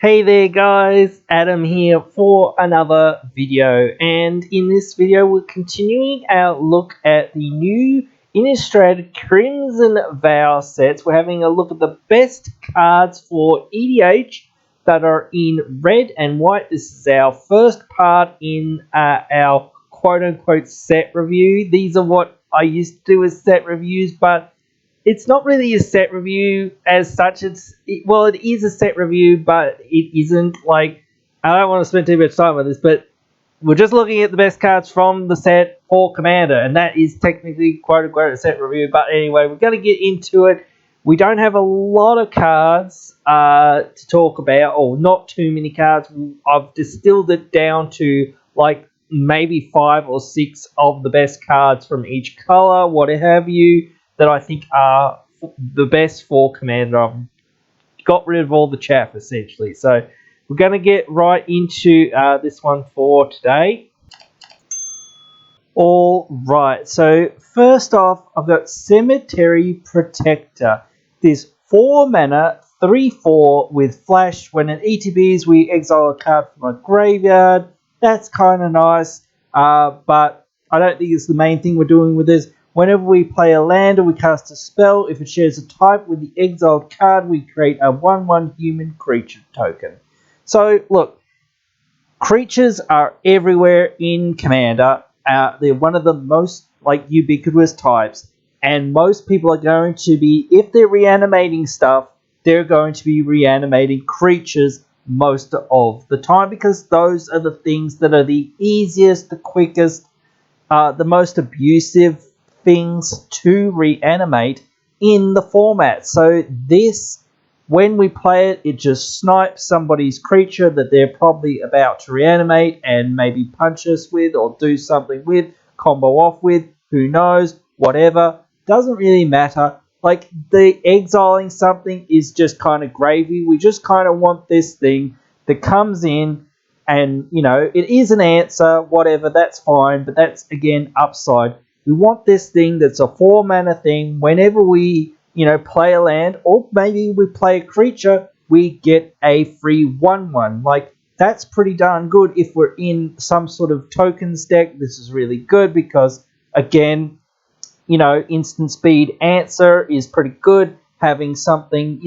Hey there guys, Adam here for another video, and in this video we're continuing our look at the new Innistrad Crimson Vow sets. We're having a look at the best cards for EDH that are in red and white. This is our first part in our quote-unquote set review. These are what I used to do as set reviews, but it's not really a set review as such. It is a set review, but it isn't. Like, I don't want to spend too much time on this, but we're just looking at the best cards from the set for Commander, and that is technically quote-unquote a set review. But anyway, we're going to get into it. We don't have a lot of cards to talk about, or not too many cards. I've distilled it down to like maybe 5 or 6 of the best cards from each color, what have you, that I think are the best for Commander. I've got rid of all the chaff, essentially. So we're going to get right into this one for today. All right, so first off, I've got Cemetery Protector. This 4 mana, 3/4 with flash. When it ETBs, we exile a card from a graveyard. That's kind of nice, but I don't think it's the main thing we're doing with this. Whenever we play a land or we cast a spell, if it shares a type with the exiled card, we create a 1/1 human creature token. So, look, creatures are everywhere in Commander. They're one of the most ubiquitous types, and most people are going to be, if they're reanimating stuff, they're going to be reanimating creatures most of the time, because those are the things that are the easiest, the quickest, the most abusive things to reanimate in the format. So this, when we play it, it just snipes somebody's creature that they're probably about to reanimate and maybe punch us with or do something with, combo off with, who knows, whatever, doesn't really matter. Like, the exiling something is just kind of gravy. We just kind of want this thing that comes in and, you know, it is an answer, whatever, that's fine, but that's, again, upside. We want this thing that's a 4 mana thing. Whenever we, play a land, or maybe we play a creature, we get a free 1/1. Like, that's pretty darn good. If we're in some sort of tokens deck, this is really good because, again, instant speed answer is pretty good. Having something,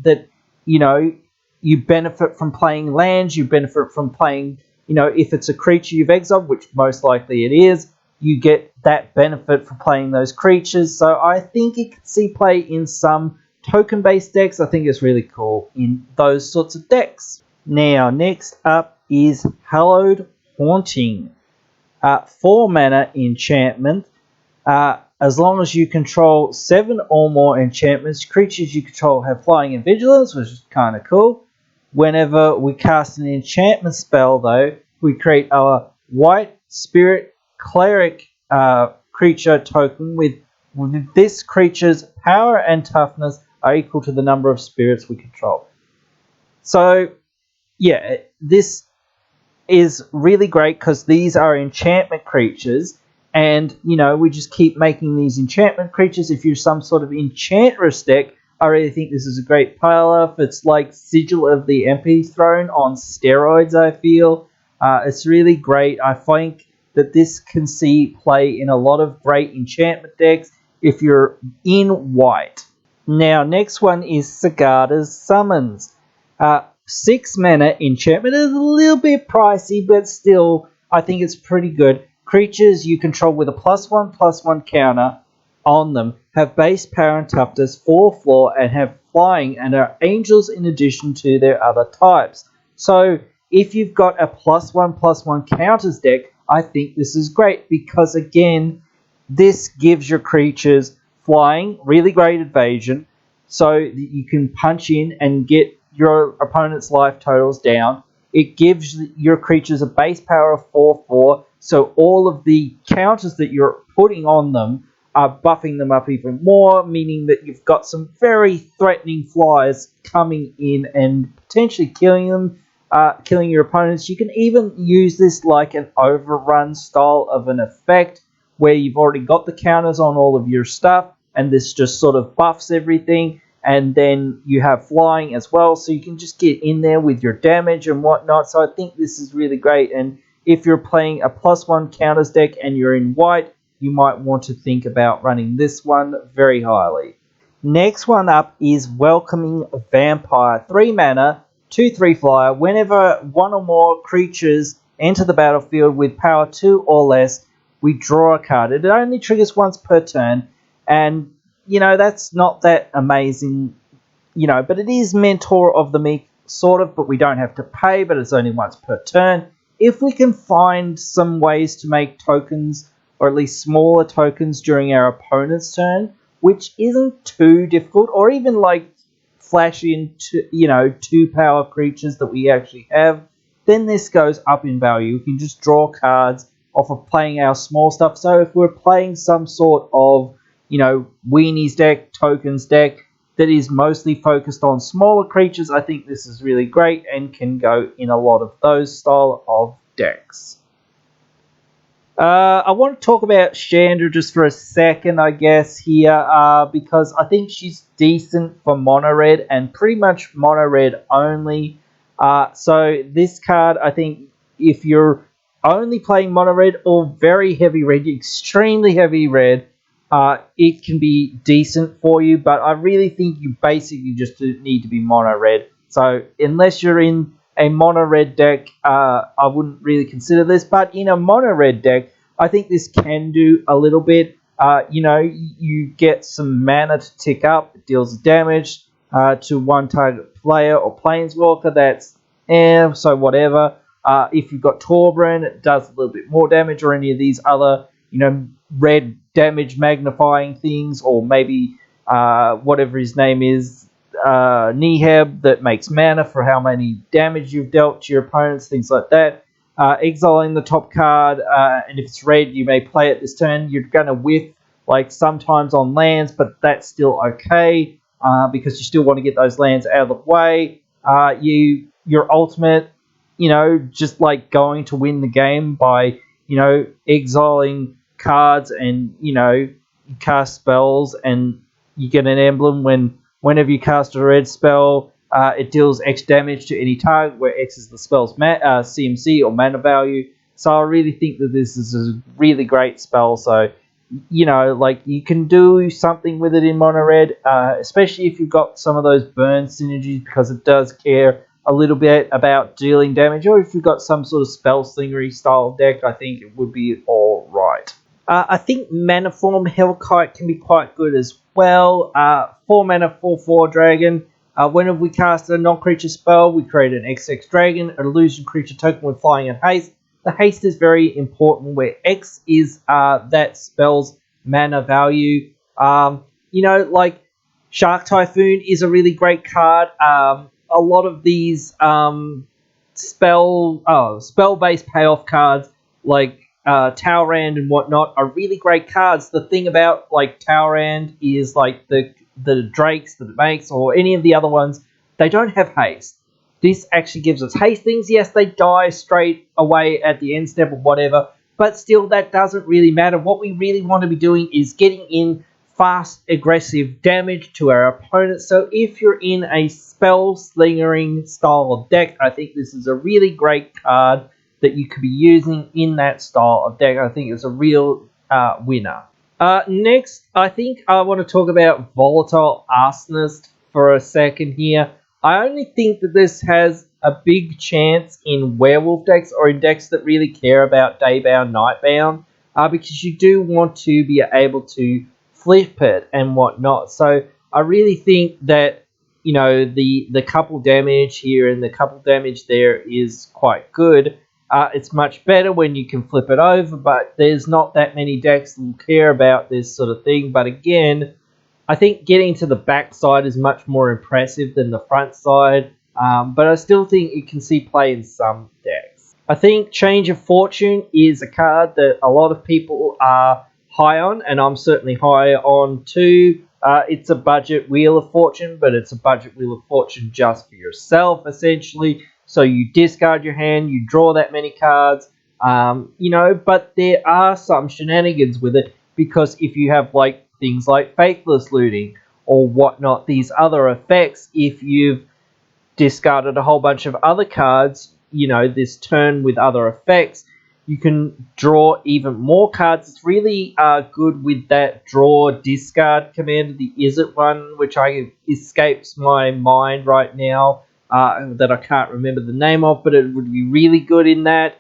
that, you benefit from playing lands, you benefit from playing, if it's a creature you've exiled, which most likely it is, you get that benefit for playing those creatures. So I think it could see play in some token-based decks. I think it's really cool in those sorts of decks. Now, next up is Hallowed Haunting. 4 mana enchantment. As long as you control 7 or more enchantments, creatures you control have flying and vigilance, which is kind of cool. Whenever we cast an enchantment spell, though, we create a white spirit cleric creature token with this creature's power and toughness are equal to the number of spirits we control. So, yeah, this is really great because these are enchantment creatures, and, we just keep making these enchantment creatures. If you're some sort of enchantress deck, I really think this is a great pile-off. It's like Sigil of the Empty Throne on steroids, I feel. It's really great. I think that this can see play in a lot of great enchantment decks if you're in white. Now, next one is Sagada's Summons. 6 mana enchantment is a little bit pricey, but still, I think it's pretty good. Creatures you control with a +1/+1 counter on them have base power and toughness, 4 floor, and have flying and are angels in addition to their other types. So, if you've got a +1/+1 counters deck, I think this is great because, again, this gives your creatures flying, really great evasion, so that you can punch in and get your opponent's life totals down. It gives your creatures a base power of 4/4, so all of the counters that you're putting on them are buffing them up even more, meaning that you've got some very threatening flyers coming in and potentially killing them, killing your opponents. You can even use this like an overrun style of an effect where you've already got the counters on all of your stuff and this just sort of buffs everything. and then you have flying as well, so you can just get in there with your damage and whatnot. So I think this is really great, and if you're playing a +1 counters deck and you're in white, you might want to think about running this one very highly. Next one up is Welcoming Vampire. 3 mana, 2/3 flyer. Whenever one or more creatures enter the battlefield with power 2 or less, we draw a card. It only triggers once per turn, and that's not that amazing, but it is Mentor of the Meek, sort of, but we don't have to pay, but it's only once per turn. If we can find some ways to make tokens, or at least smaller tokens, during our opponent's turn, which isn't too difficult, or even like flash into 2-power creatures that we actually have, then this goes up in value. We can just draw cards off of playing our small stuff. So if we're playing some sort of weenies deck, tokens deck that is mostly focused on smaller creatures, I think this is really great and can go in a lot of those style of decks. I want to talk about Chandra just for a second, I guess, here, because I think she's decent for mono red and pretty much mono red only. So this card, I think, if you're only playing mono red or very heavy red, extremely heavy red, it can be decent for you, but I really think you basically just need to be mono red. So unless you're in a mono red deck, I wouldn't really consider this, but in a mono red deck, I think this can do a little bit. You get some mana to tick up. It deals damage to one target player or planeswalker. That's so whatever. If you've got Torbrand, it does a little bit more damage, or any of these other red damage magnifying things, or maybe whatever his name is, Neheb, that makes mana for how many damage you've dealt to your opponents, things like that. Exiling the top card, and if it's red, you may play it this turn. You're going to whiff sometimes on lands, but that's still okay because you still want to get those lands out of the way. Your ultimate, just going to win the game by exiling cards, and you cast spells, and you get an emblem whenever you cast a red spell. It deals X damage to any target, where X is the spell's CMC or mana value. So I really think that this is a really great spell. So, you can do something with it in mono red, especially if you've got some of those burn synergies, because it does care a little bit about dealing damage. Or if you've got some sort of spell slingery style deck, I think it would be all right. I think Manaform Hellkite can be quite good as well. 4 mana, 4/4 dragon. Whenever we cast a non-creature spell, we create an XX dragon, an illusion creature token with flying and haste. The haste is very important, where X is that spell's mana value. Shark Typhoon is a really great card. A lot of these spell-based payoff cards, like Talrand and whatnot, are really great cards. The thing about Talrand is the drakes that it makes, or any of the other ones, they don't have haste. This actually gives us haste things. Yes, they die straight away at the end step or whatever, but still, that doesn't really matter. What we really want to be doing is getting in fast, aggressive damage to our opponents. So if you're in a spell slingering style of deck, I think this is a really great card that you could be using in that style of deck. I think it's a real winner. Next, I think I want to talk about Volatile Arsonist for a second here. I only think that this has a big chance in werewolf decks, or in decks that really care about daybound, nightbound, because you do want to be able to flip it and whatnot. So I really think that the couple damage here and the couple damage there is quite good. It's much better when you can flip it over, but there's not that many decks that will care about this sort of thing. But again, I think getting to the back side is much more impressive than the front side, but I still think it can see play in some decks. I think Change of Fortune is a card that a lot of people are high on, and I'm certainly high on too. It's a budget Wheel of Fortune, but it's a budget Wheel of Fortune just for yourself, essentially. So you discard your hand, you draw that many cards, but there are some shenanigans with it, because if you have things like Faithless Looting, or whatnot, these other effects, if you've discarded a whole bunch of other cards, you know, this turn with other effects, you can draw even more cards. It's really good with that draw discard command, the is it one, which escapes my mind right now, that I can't remember the name of, but it would be really good in that,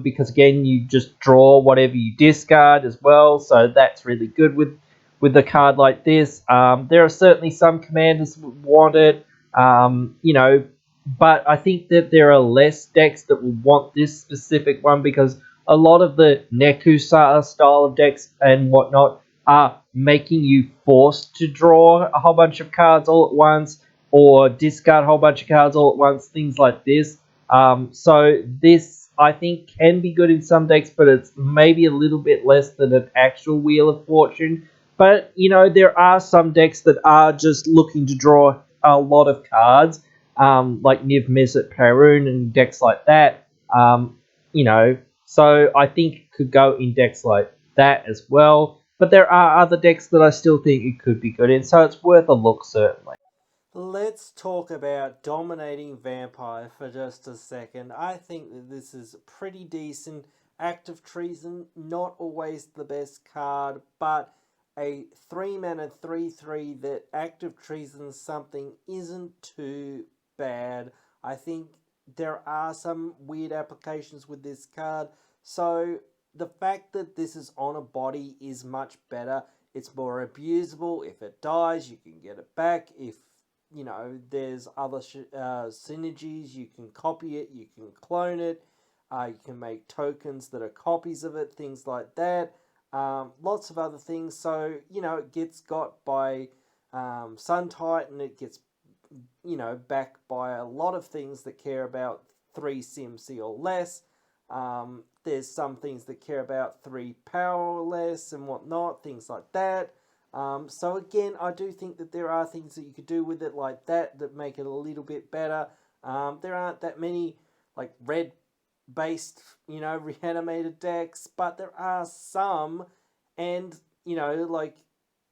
because again, you just draw whatever you discard as well, so that's really good with a card like this. There are certainly some commanders that want it, you know, but I think that there are less decks that will want this specific one, because a lot of the Neku style of decks and whatnot are making you forced to draw a whole bunch of cards all at once, or discard a whole bunch of cards all at once, things like this. So this, I think, can be good in some decks, but it's maybe a little bit less than an actual Wheel of Fortune. But, you know, there are some decks that are just looking to draw a lot of cards, like Niv Mizzet Perun and decks like that. You know, so I think it could go in decks like that as well. But there are other decks that I still think it could be good in, so it's worth a look, certainly. Let's talk about Dominating Vampire for just a second. I think that this is pretty decent. Act of Treason, not always the best card, but a 3 mana 3/3 that Act of Treason something isn't too bad. I think there are some weird applications with this card. So the fact that this is on a body is much better. It's more abusable. If it dies, you can get it back. If you know, there's other synergies. You can copy it, you can clone it, you can make tokens that are copies of it, things like that. Lots of other things. So, you know, it gets got by Sun Titan, it gets, you know, backed by a lot of things that care about 3 CMC or less. There's some things that care about 3 power or less and whatnot, things like that. So again, I do think that there are things that you could do with it like that that make it a little bit better. There aren't that many like red based, you know, reanimated decks, but there are some, and you know, like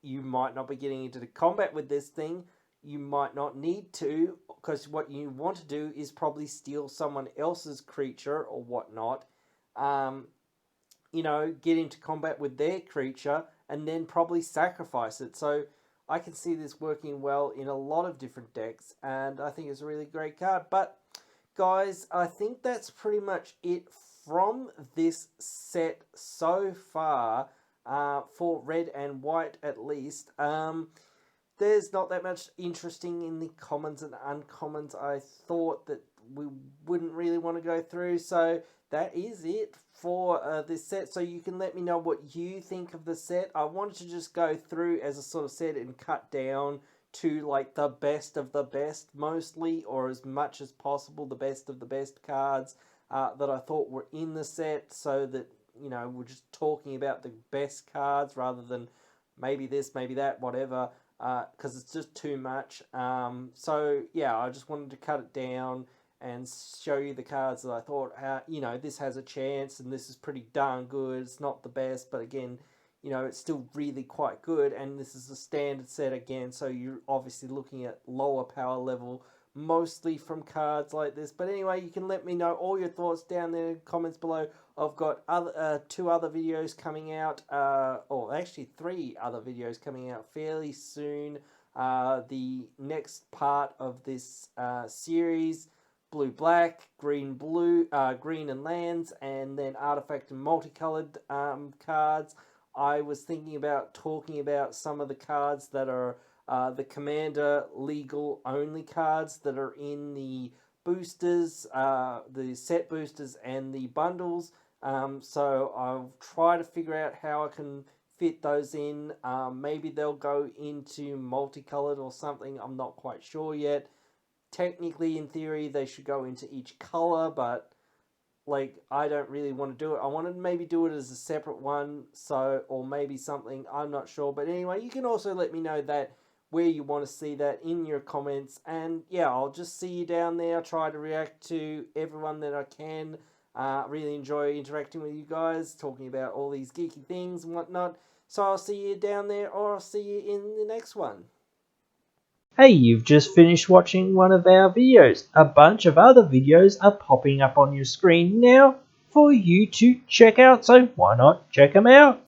you might not be getting into the combat with this thing. You might not need to, because what you want to do is probably steal someone else's creature or whatnot. Um, you know, get into combat with their creature and then probably sacrifice it. So I can see this working well in a lot of different decks, and I think it's a really great card. But guys, I think that's pretty much it from this set so far, for red and white at least. There's not that much interesting in the commons and uncommons. I thought that we wouldn't really want to go through, so that is it for this set. So you can let me know what you think of the set. I wanted to just go through, as I sort of said, and cut down to like the best of the best mostly, or as much as possible the best of the best cards that I thought were in the set, so that, you know, we're just talking about the best cards rather than maybe this, maybe that, whatever, because it's just too much. So yeah, I just wanted to cut it down and show you the cards that I thought, you know, this has a chance and this is pretty darn good. It's not the best, but again, you know, it's still really quite good, and this is a standard set again, so you're obviously looking at lower power level mostly from cards like this. But anyway, you can let me know all your thoughts down there in the comments below. I've got two other videos coming out, or actually 3 other videos coming out fairly soon. The next part of this series, blue black, green blue, green and lands, and then artifact and multicolored cards. I was thinking about talking about some of the cards that are the commander legal only cards that are in the boosters, the set boosters and the bundles. So I'll try to figure out how I can fit those in. Maybe they'll go into multicolored or something. I'm not quite sure yet. Technically, in theory, they should go into each color, but like I don't really want to do it. I want to maybe do it as a separate one, so, or maybe something, I'm not sure. But anyway, you can also let me know that where you want to see that in your comments, and yeah, I'll just see you down there. I'll try to react to everyone that I can. Really enjoy interacting with you guys, talking about all these geeky things and whatnot. So I'll see you down there, or I'll see you in the next one. Hey, you've just finished watching one of our videos. A bunch of other videos are popping up on your screen now for you to check out, so why not check them out?